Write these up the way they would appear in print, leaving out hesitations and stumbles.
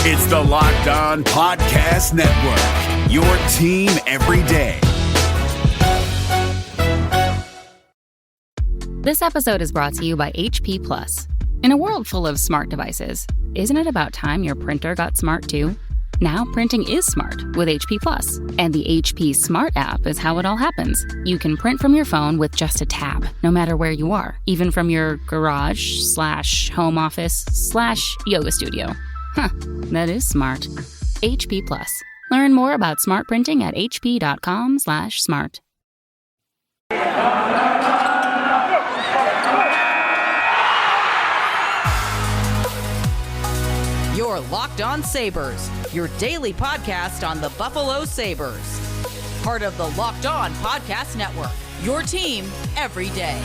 It's the Locked On Podcast Network, your team every day. This episode is brought to you by HP Plus. In a world full of smart devices, isn't it about time your printer got smart too? Now printing is smart with HP Plus, and the HP Smart app is how it all happens. You can print from your phone with just a tap, no matter where you are, even from your garage/home office/yoga studio. Huh, that is smart. HP Plus. Learn more about smart printing at hp.com/smart. You're Locked On Sabres, your daily podcast on the Buffalo Sabres. Part of the Locked On Podcast Network, your team every day.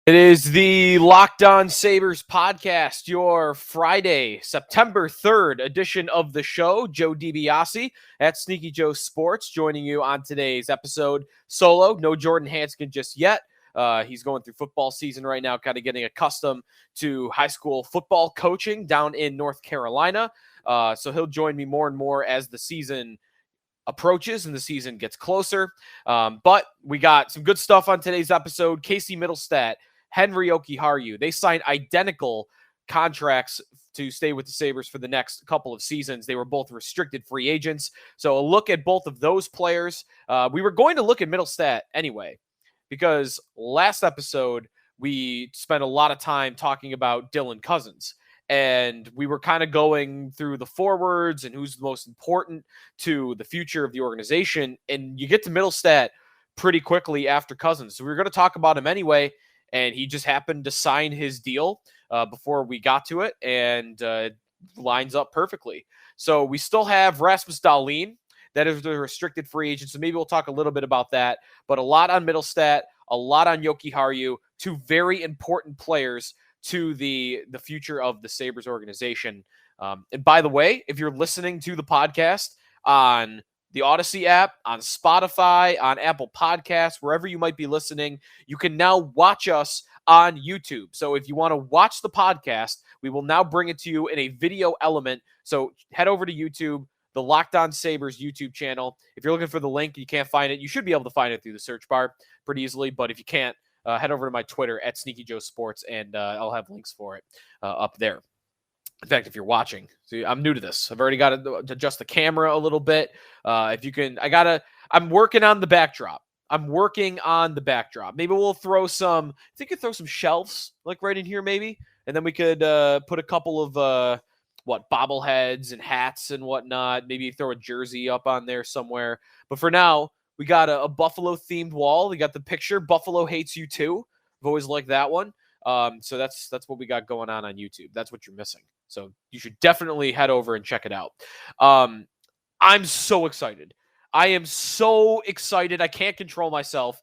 It is the Locked On Sabres podcast, your Friday, September 3rd edition of the show. Joe DiBiase at Sneaky Joe Sports joining you on today's episode solo. No Jordan Hanskin just yet. He's going through football season right now, kind of getting accustomed to high school football coaching down in North Carolina. So he'll join me more and more as the season approaches and the season gets closer. But we got some good stuff on today's episode. Casey Middlestat, Henry Okiharu, they signed identical contracts to stay with the Sabres for the next couple of seasons. They were both restricted free agents. So a look at both of those players. We were going to look at Middlestat anyway, because last episode we spent a lot of time talking about Dylan Cousins, and we were kind of going through the forwards and who's the most important to the future of the organization. And you get to Middlestat pretty quickly after Cousins. So we were going to talk about him anyway, and he just happened to sign his deal before we got to it, and lines up perfectly. So we still have Rasmus Dahlin. That is the restricted free agent, so maybe we'll talk a little bit about that. But a lot on Middlestat, a lot on Jokiharju, two very important players to the future of the Sabres organization. And by the way, if you're listening to the podcast on the Odyssey app, on Spotify, on Apple Podcasts, wherever you might be listening, you can now watch us on YouTube. So if you want to watch the podcast, we will now bring it to you in a video element. So head over to YouTube, the Locked On Sabres YouTube channel. If you're looking for the link, you can't find it. You should be able to find it through the search bar pretty easily. But if you can't, head over to my Twitter at Sneaky Joe Sports, and I'll have links for it up there. In fact, if you're watching, see, I'm new to this. I've already got to adjust the camera a little bit. If you can, I'm working on the backdrop. Maybe we'll throw some, I think you could throw some shelves like right in here maybe. And then we could put a couple of, bobbleheads and hats and whatnot. Maybe throw a jersey up on there somewhere. But for now, we got a Buffalo-themed wall. We got the picture, Buffalo Hates You Too. I've always liked that one. So that's what we got going on YouTube. That's what you're missing. So you should definitely head over and check it out. I'm so excited. I am so excited. I can't control myself.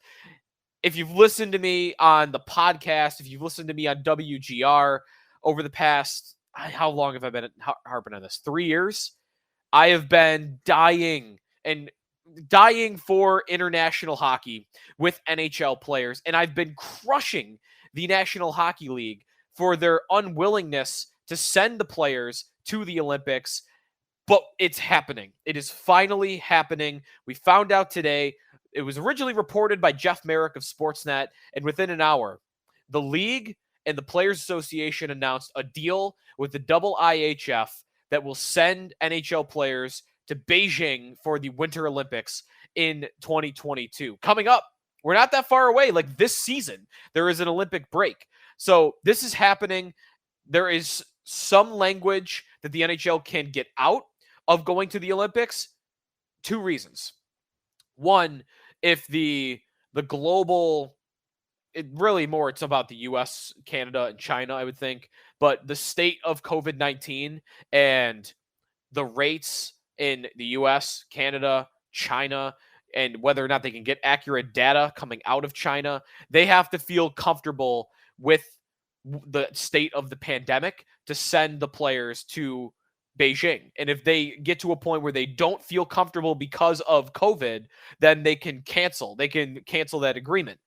If you've listened to me on the podcast, if you've listened to me on WGR over the past, how long have I been harping on this? 3 years? I have been dying for international hockey with NHL players, and I've been crushing the National Hockey League for their unwillingness to send the players to the Olympics. But it's happening. It is finally happening. We found out today. It was originally reported by Jeff Merrick of Sportsnet, and within an hour, the league and the Players Association announced a deal with the IIHF that will send NHL players to Beijing for the Winter Olympics in 2022. Coming up, we're not that far away. Like this season, there is an Olympic break. So this is happening. There is some language that the NHL can get out of going to the Olympics. Two reasons. One, if the global, it's about the US, Canada, and China, I would think. But the state of COVID-19 and the rates in the US, Canada, China, and whether or not they can get accurate data coming out of China, they have to feel comfortable with the state of the pandemic to send the players to Beijing. And if they get to a point where they don't feel comfortable because of COVID, then they can cancel. They can cancel that agreement.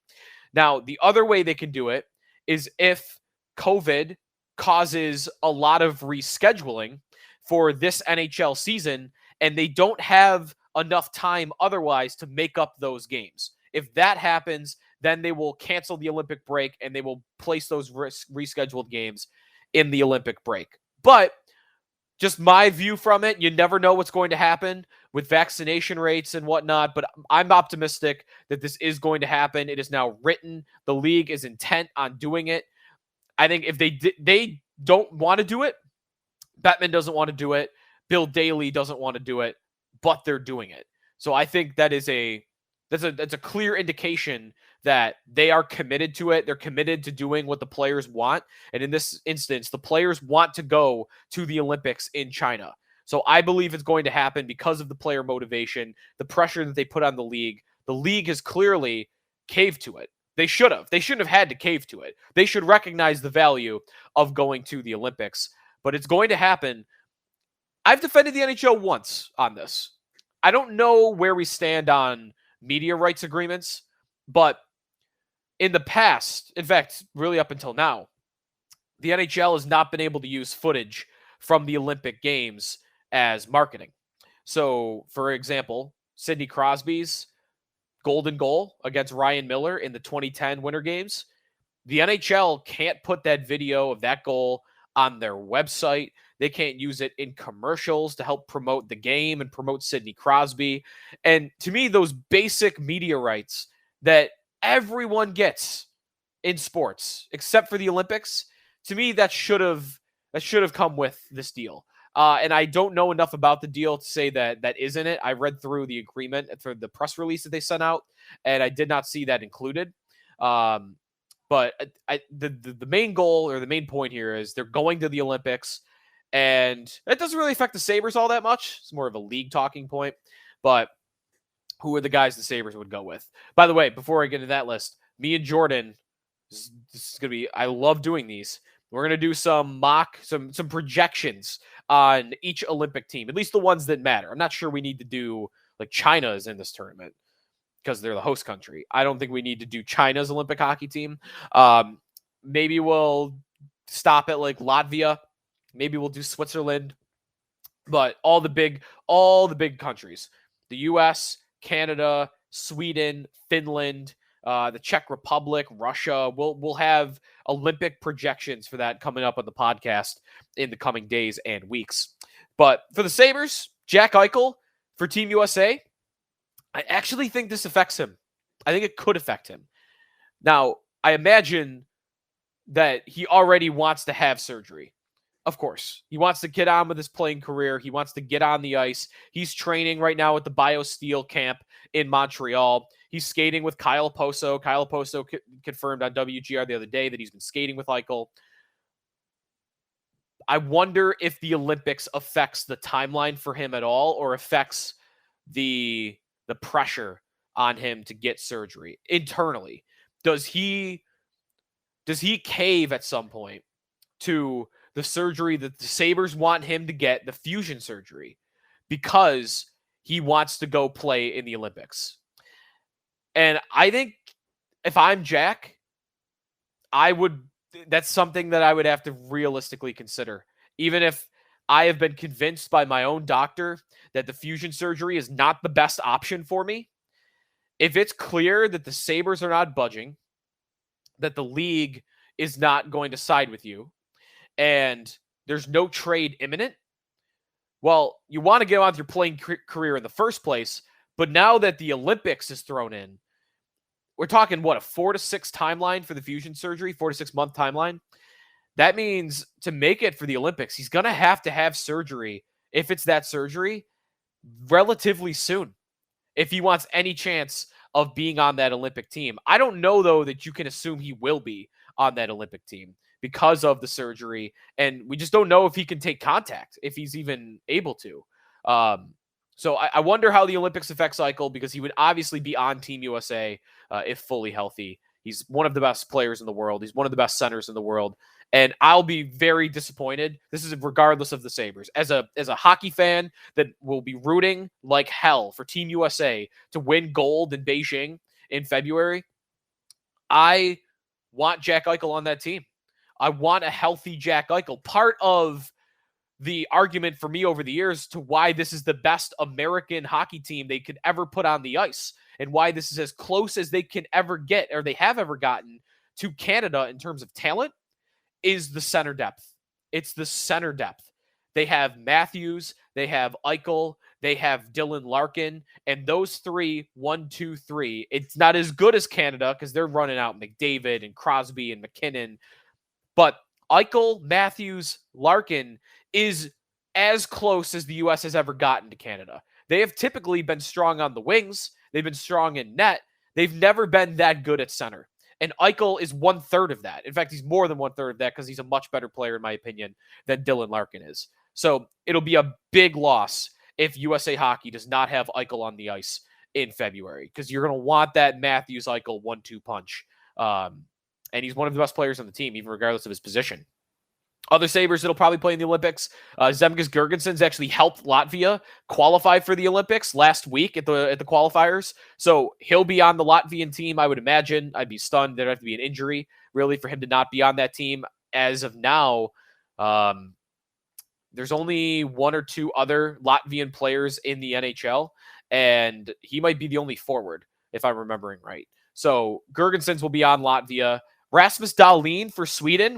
Now, the other way they can do it is if COVID causes a lot of rescheduling for this NHL season, and they don't have enough time otherwise to make up those games. If that happens, then they will cancel the Olympic break and they will place those rescheduled games in the Olympic break. But just my view from it, you never know what's going to happen with vaccination rates and whatnot, but I'm optimistic that this is going to happen. It is now written. The league is intent on doing it. I think if they don't want to do it, Bettman doesn't want to do it, Bill Daly doesn't want to do it, but they're doing it. So I think that's a clear indication that they are committed to it. They're committed to doing what the players want. And in this instance, the players want to go to the Olympics in China. So I believe it's going to happen because of the player motivation, the pressure that they put on the league. The league has clearly caved to it. They should have. They shouldn't have had to cave to it. They should recognize the value of going to the Olympics. But it's going to happen. I've defended the NHL once on this. I don't know where we stand on media rights agreements, but in the past, in fact, really up until now, the NHL has not been able to use footage from the Olympic Games as marketing. So, for example, Sidney Crosby's golden goal against Ryan Miller in the 2010 Winter Games, the NHL can't put that video of that goal on their website. They can't use it in commercials to help promote the game and promote Sidney Crosby. And to me, those basic media rights that everyone gets in sports, except for the Olympics, to me, that should have come with this deal. And I don't know enough about the deal to say that isn't it. I read through the agreement for the press release that they sent out, and I did not see that included. But the main goal or the main point here is they're going to the Olympics, and it doesn't really affect the Sabres all that much. It's more of a league talking point. But who are the guys the Sabres would go with? By the way, before I get into that list, me and Jordan, this is going to be, I love doing these. We're going to do some projections on each Olympic team, at least the ones that matter. I'm not sure we need to do, like, China's in this tournament because they're the host country. I don't think we need to do China's Olympic hockey team. Maybe we'll stop at, like, Latvia. Maybe we'll do Switzerland. But all the big countries, the U.S., Canada, Sweden, Finland, the Czech Republic, Russia. We'll have Olympic projections for that coming up on the podcast in the coming days and weeks. But for the Sabres, Jack Eichel for Team USA, I actually think this affects him. I think it could affect him. Now, I imagine that he already wants to have surgery. Of course, he wants to get on with his playing career. He wants to get on the ice. He's training right now at the BioSteel camp in Montreal. He's skating with Kyle Poso. Kyle Poso confirmed on WGR the other day that he's been skating with Eichel. I wonder if the Olympics affects the timeline for him at all, or affects the pressure on him to get surgery internally. Does he cave at some point to the surgery that the Sabres want him to get, the fusion surgery, because he wants to go play in the Olympics? And I think if I'm Jack, that's something that I would have to realistically consider. Even if I have been convinced by my own doctor that the fusion surgery is not the best option for me, if it's clear that the Sabres are not budging, that the league is not going to side with you, and there's no trade imminent, well, you want to get on with your playing career in the first place, but now that the Olympics is thrown in, we're talking, a 4 to 6 timeline for the fusion surgery, 4 to 6 month timeline. That means to make it for the Olympics, he's going to have surgery, if it's that surgery, relatively soon, if he wants any chance of being on that Olympic team. I don't know, though, that you can assume he will be on that Olympic team because of the surgery, and we just don't know if he can take contact, if he's even able to. So I wonder how the Olympics affects Eichel, because he would obviously be on Team USA if fully healthy. He's one of the best players in the world. He's one of the best centers in the world. And I'll be very disappointed. This is regardless of the Sabres. As a hockey fan that will be rooting like hell for Team USA to win gold in Beijing in February, I want Jack Eichel on that team. I want a healthy Jack Eichel. Part of the argument for me over the years to why this is the best American hockey team they could ever put on the ice and why this is as close as they can ever get, or they have ever gotten, to Canada in terms of talent is the center depth. It's the center depth. They have Matthews, they have Eichel, they have Dylan Larkin, and those three, 1, 2, 3. It's not as good as Canada because they're running out McDavid and Crosby and McKinnon, but Eichel, Matthews, Larkin is as close as the U.S. has ever gotten to Canada. They have typically been strong on the wings. They've been strong in net. They've never been that good at center. And Eichel is 1/3 of that. In fact, he's more than 1/3 of that because he's a much better player, in my opinion, than Dylan Larkin is. So it'll be a big loss if USA Hockey does not have Eichel on the ice in February, because you're going to want that Matthews-Eichel 1-2 punch. And he's one of the best players on the team, even regardless of his position. Other Sabres that'll probably play in the Olympics, Zemgus Girgensons actually helped Latvia qualify for the Olympics last week at the qualifiers. So he'll be on the Latvian team, I would imagine. I'd be stunned. There'd have to be an injury, really, for him to not be on that team. As of now, there's only one or two other Latvian players in the NHL, and he might be the only forward, if I'm remembering right. So Girgensons will be on Latvia. Rasmus Dahlin for Sweden.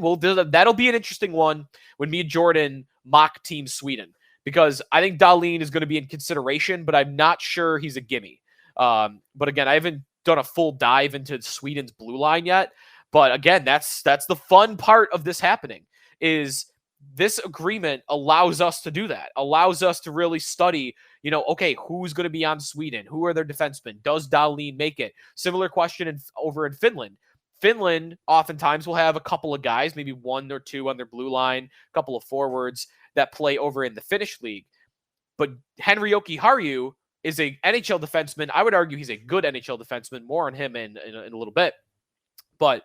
That'll be an interesting one when me and Jordan mock Team Sweden, because I think Dahlin is going to be in consideration, but I'm not sure he's a gimme. But again, I haven't done a full dive into Sweden's blue line yet. But again, that's the fun part of this happening, is this agreement allows us to do that, allows us to really study, okay, who's going to be on Sweden? Who are their defensemen? Does Dahlin make it? Similar question over in Finland. Finland oftentimes will have a couple of guys, maybe one or two on their blue line, a couple of forwards that play over in the Finnish league. But Henri Jokiharju is a NHL defenseman. I would argue he's a good NHL defenseman. More on him in a little bit. But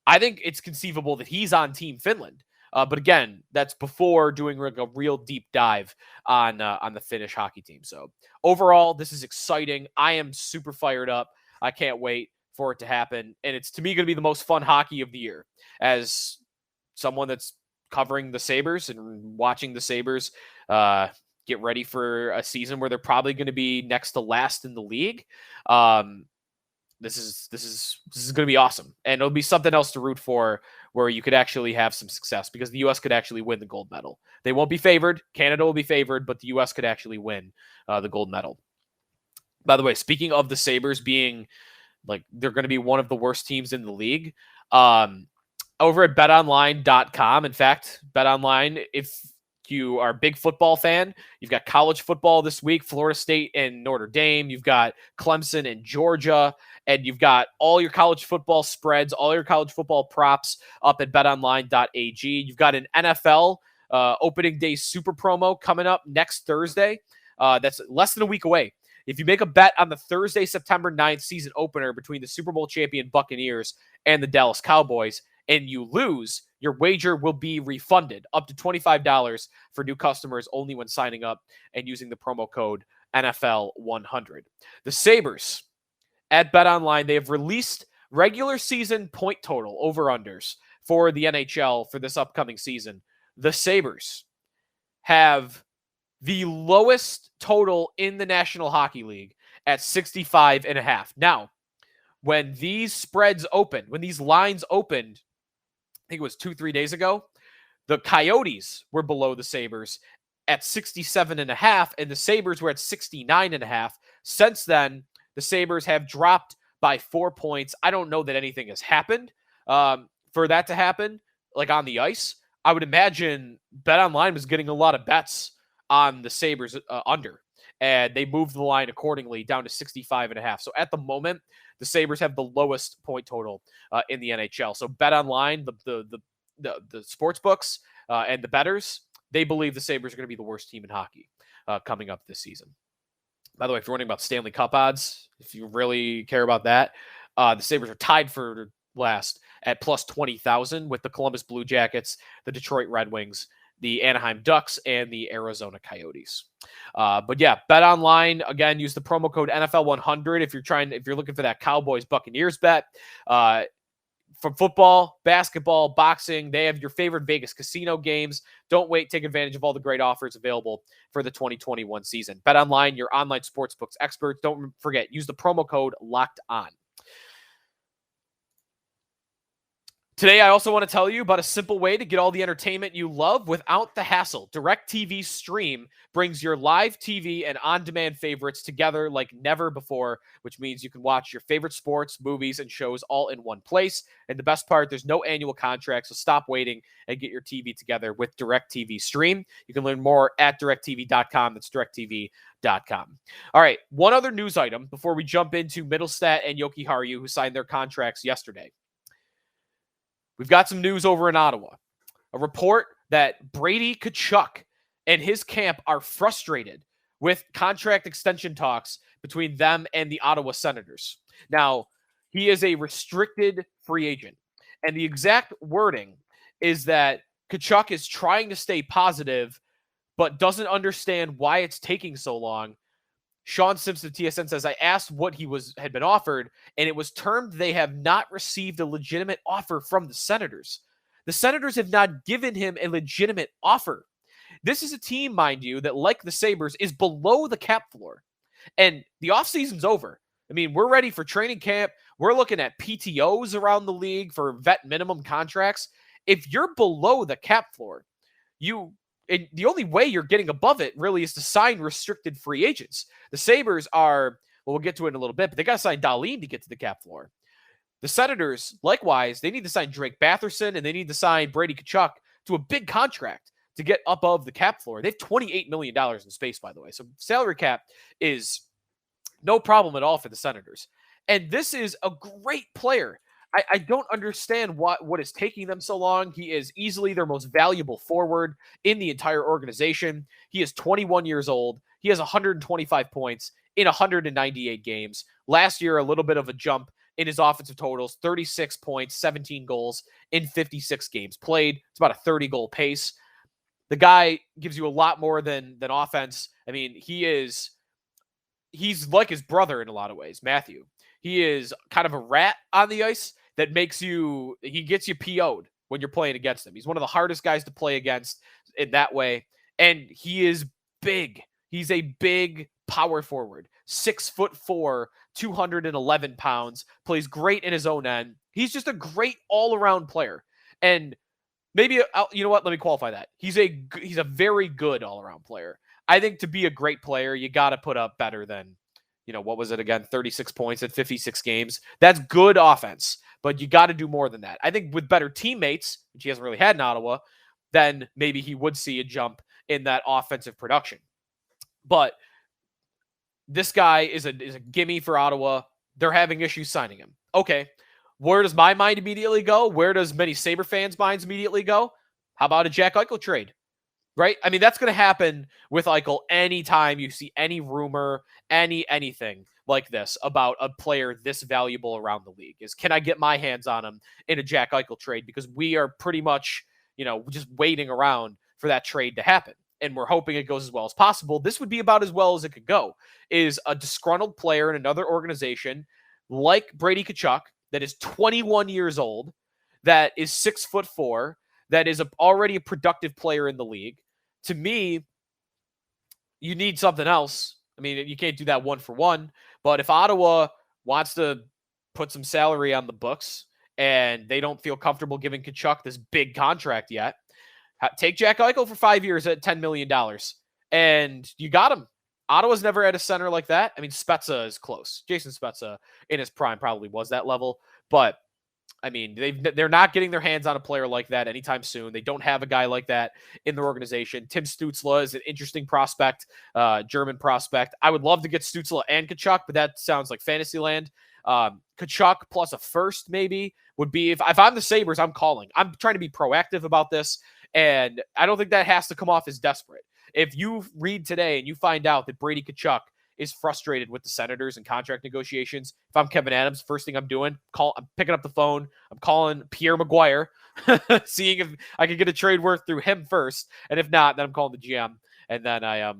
I think it's conceivable that he's on Team Finland. But again, that's before doing a real deep dive on the Finnish hockey team. So overall, this is exciting. I am super fired up. I can't wait for it to happen. And it's, to me, going to be the most fun hockey of the year. As someone that's covering the Sabres and watching the Sabres get ready for a season where they're probably going to be next to last in the league, this is going to be awesome. And it'll be something else to root for, where you could actually have some success, because the U.S. could actually win the gold medal. They won't be favored. Canada will be favored, but the U.S. could actually win the gold medal. By the way, speaking of the Sabres being they're going to be one of the worst teams in the league, over at betonline.com. In fact, BetOnline, if you are a big football fan, you've got college football this week, Florida State and Notre Dame. You've got Clemson and Georgia, and you've got all your college football spreads, all your college football props up at betonline.ag. You've got an NFL opening day super promo coming up next Thursday. That's less than a week away. If you make a bet on the Thursday, September 9th season opener between the Super Bowl champion Buccaneers and the Dallas Cowboys, and you lose, your wager will be refunded up to $25 for new customers only when signing up and using the promo code NFL100. The Sabres at BetOnline, they have released regular season point total over-unders for the NHL for this upcoming season. The Sabres have the lowest total in the National Hockey League at 65.5. Now, when these spreads opened, when these lines opened, I think it was 2-3 days ago, the Coyotes were below the Sabres at 67.5, and the Sabres were at 69.5. Since then, the Sabres have dropped by 4 points. I don't know that anything has happened for that to happen, on the ice. I would imagine BetOnline was getting a lot of bets on the Sabres under, and they moved the line accordingly down to 65.5. So at the moment, the Sabres have the lowest point total in the NHL. So BetOnline, the sports books and the bettors, they believe the Sabres are going to be the worst team in hockey coming up this season. By the way, if you're wondering about Stanley Cup odds, if you really care about that, the Sabres are tied for last at plus 20,000 with the Columbus Blue Jackets, the Detroit Red Wings, the Anaheim Ducks, and the Arizona Coyotes. But yeah, BetOnline, again, use the promo code NFL100 if you're looking for that Cowboys Buccaneers bet. from football, basketball, boxing, they have your favorite Vegas casino games. Don't wait. Take advantage of all the great offers available for the 2021 season. BetOnline, your online sportsbooks experts. Don't forget, use the promo code LOCKEDON. Today, I also want to tell you about a simple way to get all the entertainment you love without the hassle. DirecTV Stream brings your live TV and on-demand favorites together like never before, which means you can watch your favorite sports, movies, and shows all in one place. And the best part, there's no annual contract, so stop waiting and get your TV together with DirecTV Stream. You can learn more at directtv.com. That's directtv.com. All right, one other news item before we jump into Middlestat and Yoki Haru, who signed their contracts yesterday. We've got some news over in Ottawa. A report that Brady Tkachuk and his camp are frustrated with contract extension talks between them and the Ottawa Senators. Now, he is a restricted free agent. And the exact wording is that Tkachuk is trying to stay positive, but doesn't understand why it's taking so long. Sean Simpson of TSN says, I asked what he had been offered, and it was termed they have not received a legitimate offer from the Senators. The Senators have not given him a legitimate offer. This is a team, mind you, that, like the Sabres, is below the cap floor. And the offseason's over. I mean, we're ready for training camp. We're looking at PTOs around the league for vet minimum contracts. If you're below the cap floor, the only way you're getting above it really is to sign restricted free agents. The Sabres are, well, we'll get to it in a little bit, but they got to sign Dahlin to get to the cap floor. The Senators, likewise, they need to sign Drake Batherson and they need to sign Brady Tkachuk to a big contract to get above the cap floor. They have $28 million in space, by the way. So salary cap is no problem at all for the Senators. And this is a great player. I don't understand what is taking them so long. He is easily their most valuable forward in the entire organization. He is 21 years old. He has 125 points in 198 games. Last year, a little bit of a jump in his offensive totals, 36 points, 17 goals in 56 games played. It's about a 30-goal pace. The guy gives you a lot more than offense. I mean, he's like his brother in a lot of ways, Matthew. He is kind of a rat on the ice that he gets you PO'd when you're playing against him. He's one of the hardest guys to play against in that way. And he is big. He's a big power forward, 6'4", 211 pounds, plays great in his own end. He's just a great all-around player. And maybe, you know what? Let me qualify that. He's a very good all-around player. I think to be a great player, you got to put up better than, what was it again? 36 points at 56 games. That's good offense, but you got to do more than that. I think with better teammates, which he hasn't really had in Ottawa, then maybe he would see a jump in that offensive production. But this guy is a gimme for Ottawa. They're having issues signing him. Okay, where does my mind immediately go? Where does many Sabre fans' minds immediately go? How about a Jack Eichel trade? Right? I mean, that's going to happen with Eichel anytime you see any rumor, anything like this about a player this valuable around the league. Is, can I get my hands on him in a Jack Eichel trade? Because we are pretty much, just waiting around for that trade to happen. And we're hoping it goes as well as possible. This would be about as well as it could go, is a disgruntled player in another organization like Brady Tkachuk that is 21 years old, that is 6'4", that is already a productive player in the league. To me, you need something else. I mean, you can't do that one for one, but if Ottawa wants to put some salary on the books and they don't feel comfortable giving Tkachuk this big contract yet, take Jack Eichel for 5 years at $10 million, and you got him. Ottawa's never had a center like that. I mean, Spezza is close. Jason Spezza in his prime probably was that level, but I mean, they're not getting their hands on a player like that anytime soon. They don't have a guy like that in their organization. Tim Stützle is an interesting prospect, German prospect. I would love to get Stützle and Tkachuk, but that sounds like fantasy land. Tkachuk plus a first maybe would be, if I'm the Sabres, I'm calling. I'm trying to be proactive about this, and I don't think that has to come off as desperate. If you read today and you find out that Brady Tkachuk is frustrated with the Senators and contract negotiations, if I'm Kevin Adams, first thing I'm doing, I'm picking up the phone, I'm calling Pierre Maguire, seeing if I can get a trade worth through him first, and if not, then I'm calling the GM, and then I am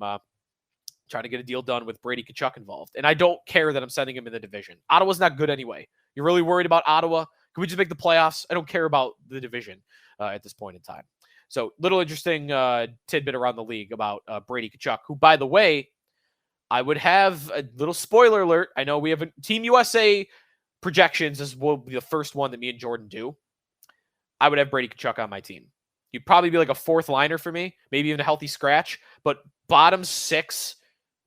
trying to get a deal done with Brady Tkachuk involved. And I don't care that I'm sending him in the division. Ottawa's not good anyway. You're really worried about Ottawa? Can we just make the playoffs? I don't care about the division at this point in time. So little interesting tidbit around the league about Brady Tkachuk, who, by the way, I would have a little spoiler alert. I know we have a Team USA projections. This will be the first one that me and Jordan do. I would have Brady Tkachuk on my team. He'd probably be like a fourth liner for me, maybe even a healthy scratch. But bottom 6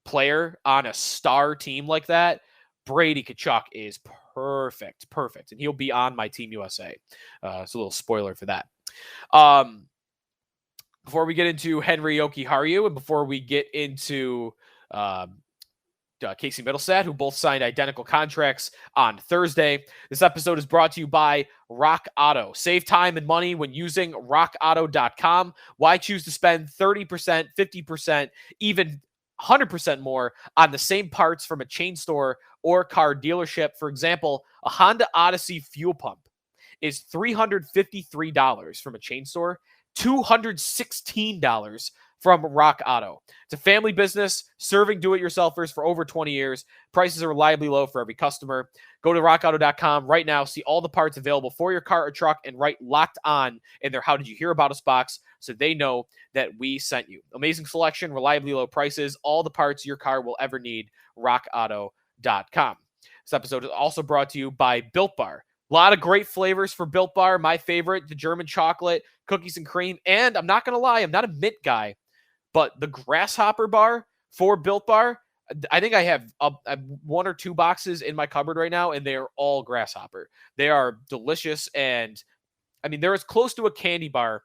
player on a star team like that, Brady Tkachuk is perfect. And he'll be on my Team USA. So a little spoiler for that. Before we get into Henry Jokiharju and before we get into Casey Middlestat, who both signed identical contracts on Thursday, this episode is brought to you by Rock Auto. Save time and money when using rockauto.com. Why choose to spend 30%, 50%, even 100% more on the same parts from a chain store or car dealership? For example, a Honda Odyssey fuel pump is $353 from a chain store, $216 from Rock Auto. It's a family business serving do-it-yourselfers for over 20 years. Prices are reliably low for every customer. Go to rockauto.com right now. See all the parts available for your car or truck and write Locked On in their How Did You Hear About Us box so they know that we sent you. Amazing selection, reliably low prices, all the parts your car will ever need. rockauto.com. This episode is also brought to you by Built Bar. A lot of great flavors for Built Bar. My favorite, the German chocolate, cookies and cream. And I'm not going to lie, I'm not a mint guy, but the grasshopper bar for Built Bar, I think I have 1 or 2 boxes in my cupboard right now, and they are all grasshopper. They are delicious, and I mean, they're as close to a candy bar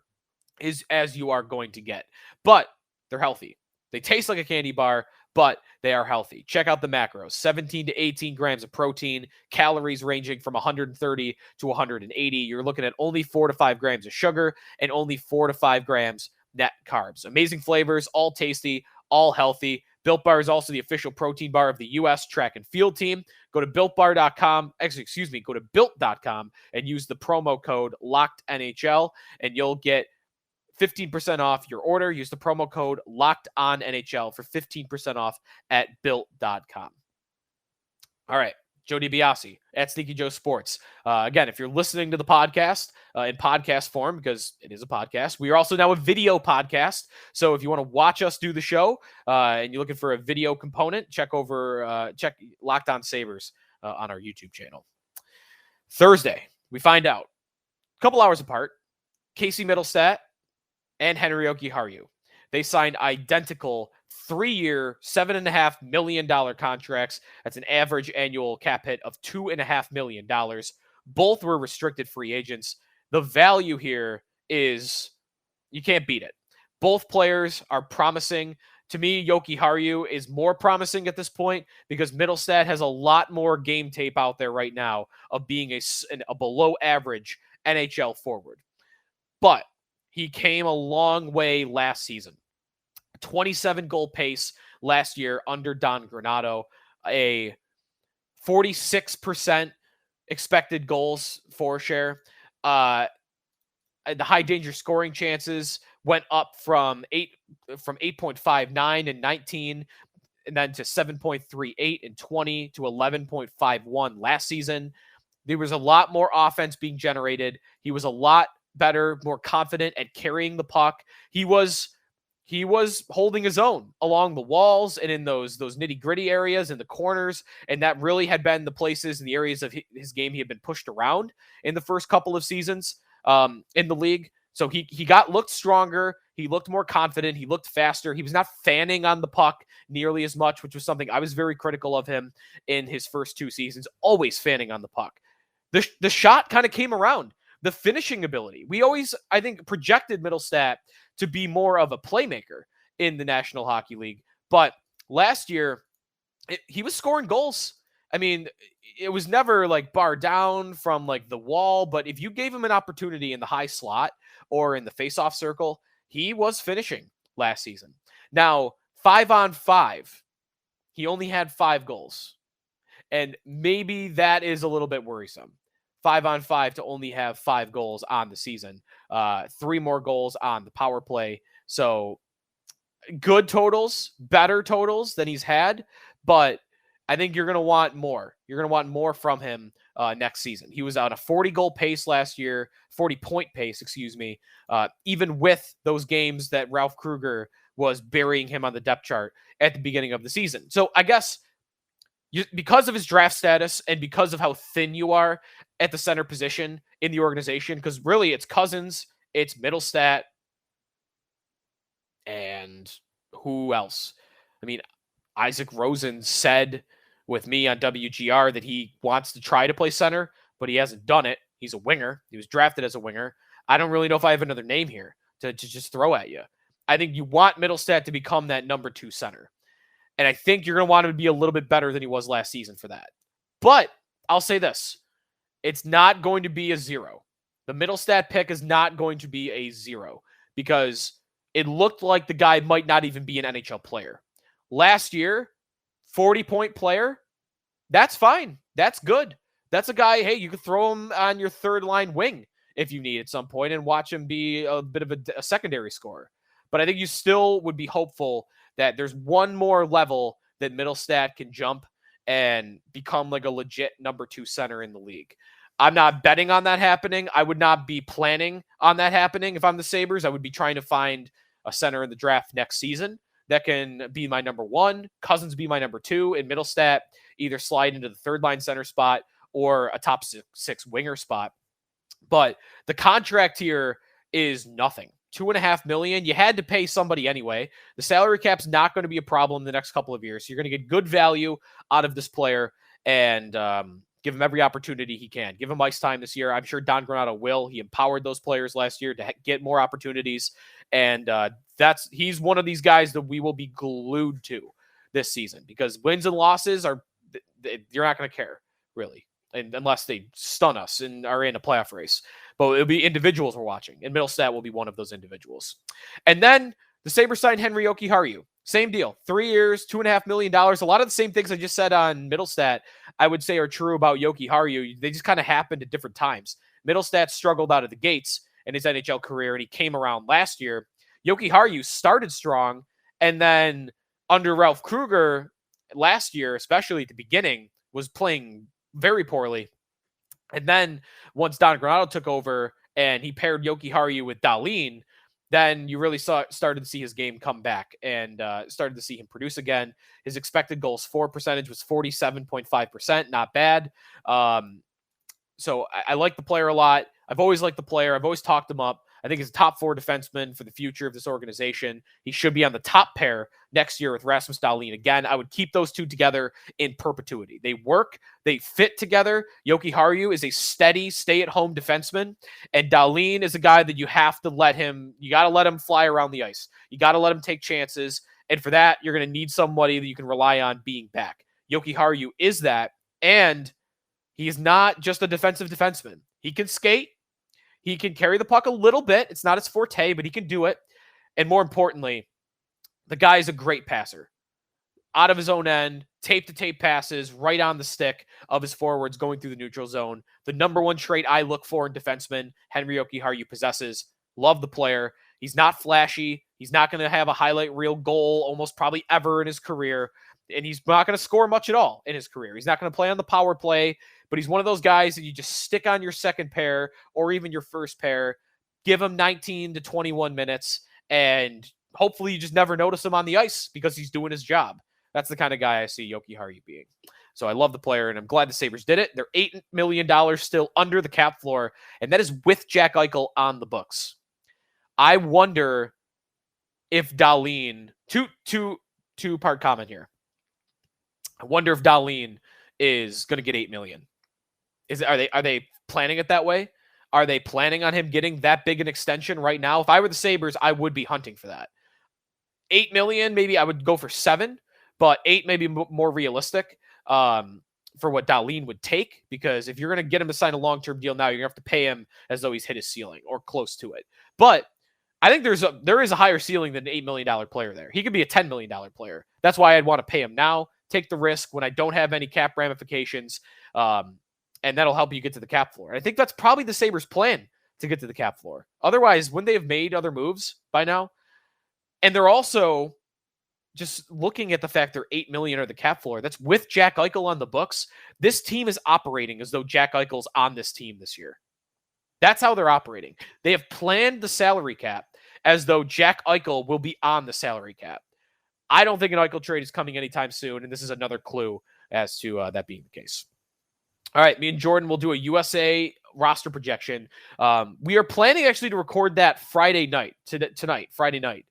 as you are going to get, but they're healthy. They taste like a candy bar, but they are healthy. Check out the macros: 17 to 18 grams of protein, calories ranging from 130 to 180. You're looking at only 4 to 5 grams of sugar and only 4 to 5 grams net carbs. Amazing flavors, all tasty, all healthy. Built Bar is also the official protein bar of the U.S. track and field team. Go to builtbar.com, go to built.com and use the promo code LOCKEDNHL and you'll get 15% off your order. Use the promo code LOCKEDONNHL for 15% off at built.com. All right, Joe DiBiase at Sneaky Joe Sports. Again, if you're listening to the podcast in podcast form, because it is a podcast, we are also now a video podcast. So if you want to watch us do the show and you're looking for a video component, check Locked On Sabres on our YouTube channel. Thursday, we find out, a couple hours apart, Casey Middlestat and Henry Jokiharju. They signed identical 3-year, $7.5 million contracts. That's an average annual cap hit of $2.5 million. Both were restricted free agents. The value here is, you can't beat it. Both players are promising. To me, Jokiharju is more promising at this point because Middlestat has a lot more game tape out there right now of being a below average NHL forward. But he came a long way last season. 27 goal pace last year under Don Granato, a 46% expected goals for share. The high danger scoring chances went up from 8.59 in 19 and then to 7.38 in 20 to 11.51 last season. There was a lot more offense being generated. He was a lot better, more confident at carrying the puck. He was holding his own along the walls and in those nitty-gritty areas in the corners, and that really had been the places and the areas of his game he had been pushed around in the first couple of seasons in the league. So he looked stronger, he looked more confident, he looked faster. He was not fanning on the puck nearly as much, which was something I was very critical of him in his first 2 seasons, always fanning on the puck. The shot kind of came around. The finishing ability. We always, I think, projected Middlestat to be more of a playmaker in the National Hockey League. But last year, he was scoring goals. I mean, it was never like bar down from like the wall, but if you gave him an opportunity in the high slot or in the faceoff circle, he was finishing last season. Now, 5-on-5, he only had 5 goals. And maybe that is a little bit worrisome. 5-on-5 to only have 5 goals on the season, 3 more goals on the power play. So good totals, better totals than he's had, but I think you're going to want more. You're going to want more from him next season. He was on a 40-goal pace last year, 40-point pace, even with those games that Ralph Kruger was burying him on the depth chart at the beginning of the season. So I guess because of his draft status and because of how thin you are at the center position in the organization, because really it's Cousins, it's Middlestat, and who else? I mean, Isaac Rosen said with me on WGR that he wants to try to play center, but he hasn't done it. He's a winger. He was drafted as a winger. I don't really know if I have another name here to just throw at you. I think you want Middlestat to become that number 2 center. And I think you're going to want him to be a little bit better than he was last season for that. But I'll say this. It's not going to be a 0. The Middlestat pick is not going to be a 0 because it looked like the guy might not even be an NHL player. Last year, 40-point player, that's fine. That's good. That's a guy, hey, you could throw him on your third line wing if you need at some point and watch him be a bit of a secondary scorer. But I think you still would be hopeful that there's one more level that Middlestat can jump and become like a legit number 2 center in the league. I'm not betting on that happening. I would not be planning on that happening if I'm the Sabres. I would be trying to find a center in the draft next season that can be my number 1, Cousins be my number 2, and Middlestat either slide into the third line center spot or a top 6 winger spot. But the contract here is nothing. $2.5 million. You had to pay somebody anyway. The salary cap's not going to be a problem the next couple of years. So you're going to get good value out of this player and give him every opportunity he can. Give him ice time this year. I'm sure Don Granato will. He empowered those players last year to get more opportunities. And he's one of these guys that we will be glued to this season because wins and losses you're not going to care really. And unless they stun us and are in a playoff race. But it'll be individuals we're watching, and Middlestat will be one of those individuals. And then the Sabres signed Henri Jokiharju. Same deal. 3 years, $2.5 million. A lot of the same things I just said on Middlestat, I would say are true about Jokiharju. They just kind of happened at different times. Middlestat struggled out of the gates in his NHL career, and he came around last year. Jokiharju started strong, and then under Ralph Kruger last year, especially at the beginning, was playing very poorly. And then once Don Granato took over and he paired Jokiharju with Dahlin, then you really started to see his game come back and started to see him produce again. His expected goals for percentage was 47.5%. Not bad. So I like the player a lot. I've always liked the player. I've always talked him up. I think he's a top 4 defenseman for the future of this organization. He should be on the top pair next year with Rasmus Dahlin. Again, I would keep those two together in perpetuity. They work. They fit together. Jokiharju is a steady, stay-at-home defenseman, and Dahlin is a guy that you got to let him fly around the ice. You got to let him take chances, and for that, you're going to need somebody that you can rely on being back. Jokiharju is that, and he is not just a defensive defenseman. He can skate. He can carry the puck a little bit. It's not his forte, but he can do it. And more importantly, the guy is a great passer. Out of his own end, tape-to-tape passes right on the stick of his forwards going through the neutral zone. The number 1 trait I look for in defensemen, Henri Jokiharju possesses. Love the player. He's not flashy. He's not going to have a highlight reel goal almost probably ever in his career. And he's not going to score much at all in his career. He's not going to play on the power play, but he's one of those guys that you just stick on your second pair or even your first pair, give him 19 to 21 minutes, and hopefully you just never notice him on the ice because he's doing his job. That's the kind of guy I see Jokiharju being. So I love the player, and I'm glad the Sabres did it. They're $8 million still under the cap floor, and that is with Jack Eichel on the books. I wonder if Dahlin, two-part comment here. I wonder if Dahlin is going to get $8 million. Are they planning it that way? Are they planning on him getting that big an extension right now? If I were the Sabres, I would be hunting for that. $8 million, maybe I would go for 7, but 8 may be more realistic for what Dahlin would take, because if you're going to get him to sign a long-term deal now, you're going to have to pay him as though he's hit his ceiling or close to it. But I think there is a higher ceiling than an $8 million player there. He could be a $10 million player. That's why I'd want to pay him now, take the risk when I don't have any cap ramifications, and that'll help you get to the cap floor. And I think that's probably the Sabres' plan to get to the cap floor. Otherwise, wouldn't they have made other moves by now? And they're also just looking at the fact they're $8 million or the cap floor, that's with Jack Eichel on the books. This team is operating as though Jack Eichel's on this team this year. That's how they're operating. They have planned the salary cap as though Jack Eichel will be on the salary cap. I don't think an Eichel trade is coming anytime soon, and this is another clue as to that being the case. All right, me and Jordan will do a USA roster projection. We are planning actually to record that Friday night, Friday night.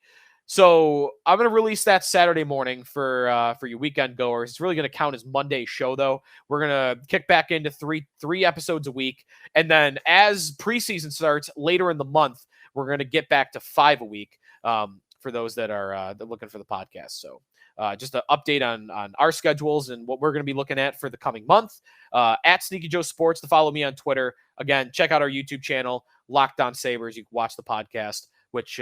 So I'm going to release that Saturday morning for you weekend goers. It's really going to count as Monday's show, though. We're going to kick back into three episodes a week. And then as preseason starts later in the month, we're going to get back to 5 a week for those that are looking for the podcast. So just an update on our schedules and what we're going to be looking at for the coming month. At Sneaky Joe Sports to follow me on Twitter. Again, check out our YouTube channel, Locked On Sabres. You can watch the podcast, which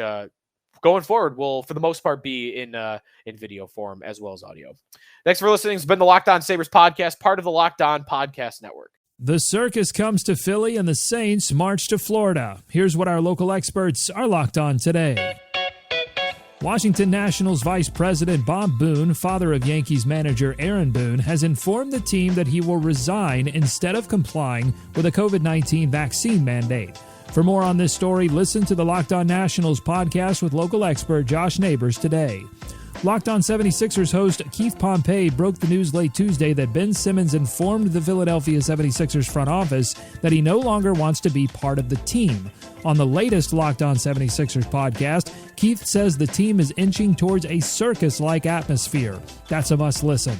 going forward will, for the most part, be in video form as well as audio. Thanks for listening. It's been the Locked On Sabres podcast, part of the Locked On Podcast Network. The circus comes to Philly and the Saints march to Florida. Here's what our local experts are locked on today. Washington Nationals Vice President Bob Boone, father of Yankees manager Aaron Boone, has informed the team that he will resign instead of complying with a COVID-19 vaccine mandate. For more on this story, listen to the Locked On Nationals podcast with local expert Josh Neighbors today. Locked On 76ers host Keith Pompey broke the news late Tuesday that Ben Simmons informed the Philadelphia 76ers front office that he no longer wants to be part of the team. On the latest Locked On 76ers podcast, Keith says the team is inching towards a circus-like atmosphere. That's a must-listen.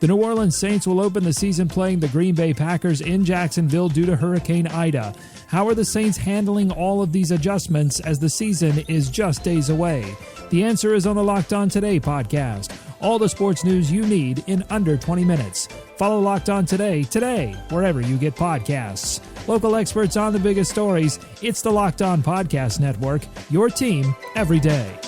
The New Orleans Saints will open the season playing the Green Bay Packers in Jacksonville due to Hurricane Ida. How are the Saints handling all of these adjustments as the season is just days away? The answer is on the Locked On Today podcast. All the sports news you need in under 20 minutes. Follow Locked On Today, wherever you get podcasts. Local experts on the biggest stories. It's the Locked On Podcast Network, your team every day.